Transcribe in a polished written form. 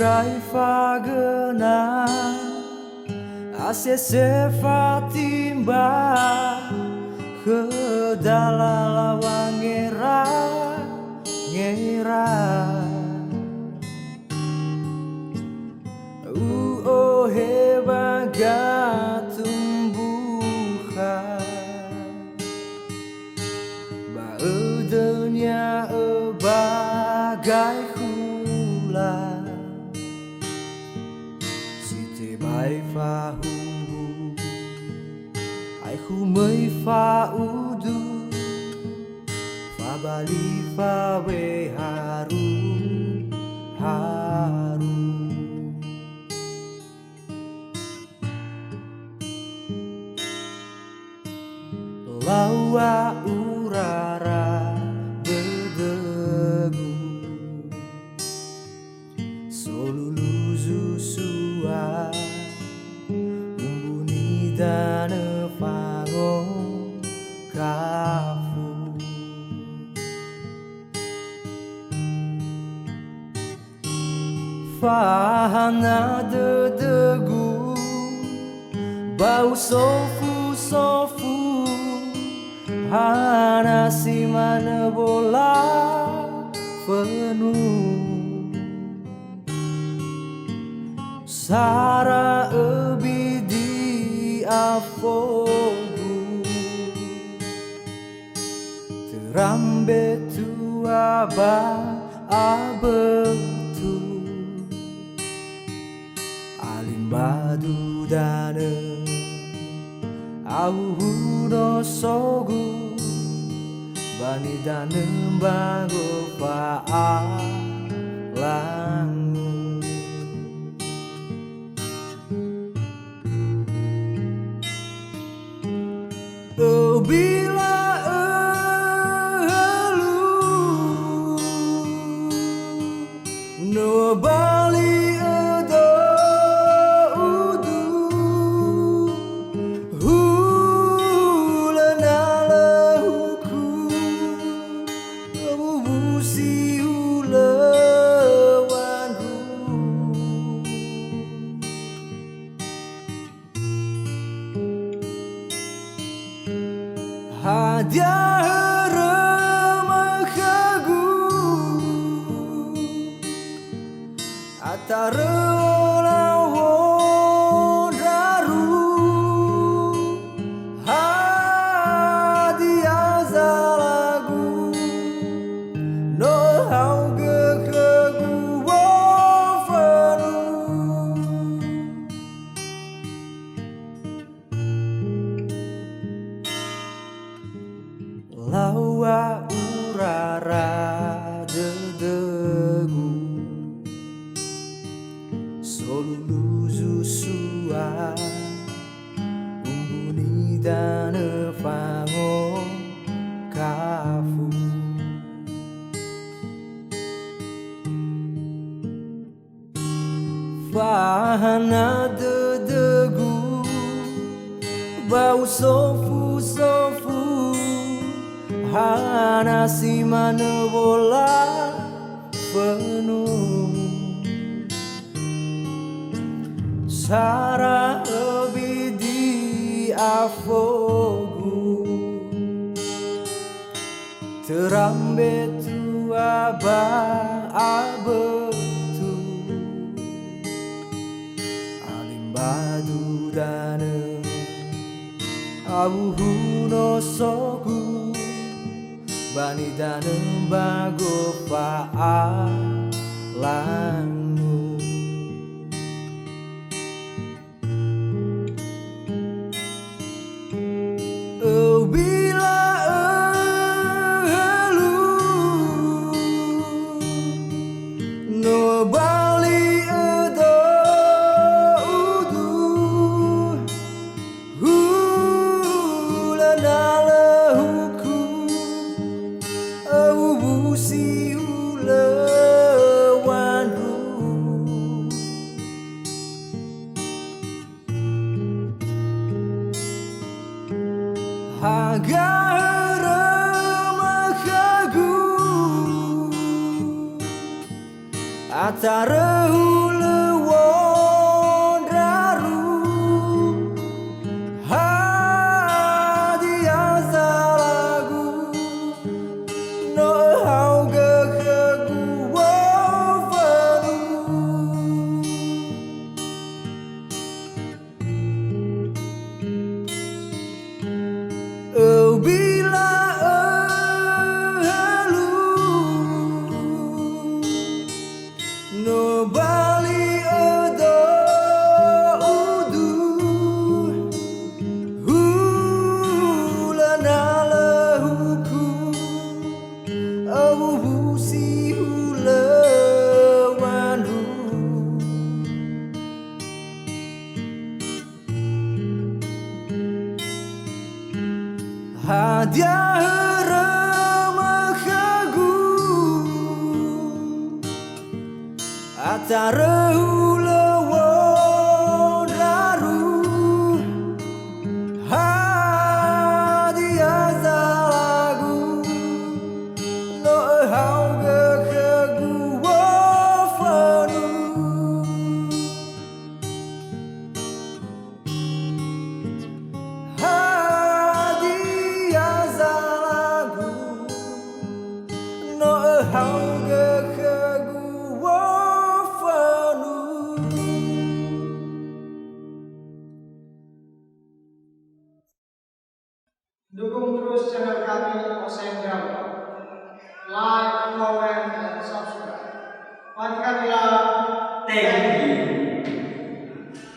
Irai fagena Asese fatimba Kedala wangera ngera hebaga tumbuhan Baudenya bagai hula Siti bai fahu Aihu mei faudu Fabali fawe haru haru Lawa urara bedegu Solulu zusua Umbuni dane fango kafu Fahana dedegu Bau sofu Hana si mana bola penuh Sara ebidi afogu Terambe tua ba abetu Alimbadu dane Auhu no sogu Bani danem bago faalangu Bila elu No bali Hadiah remakagu Atara lawan daru Hadiah zalagu No hauge kegu wafanu Lawa urara dedegu Solulu zusua Umbuni dane fango kafu Fahana dedegu Bau sofu Hana si mana bola penuh Sara ebidi afogu Terambe tua ba abetu Alimbadu dane Auhu no sogu Bani danem bago faalangu Bila elu No bali edo udu Hulanala huku Busi ulawanru Hagara makagu Atara taruh lewon raru hadiah lagu no hau ge khegu wo fanu hadiah lagu no hau ge khegu wo fanu. Dukung terus channel kami Oseng Drama. Like, comment, dan subscribe. Mari kami lah. Thank you.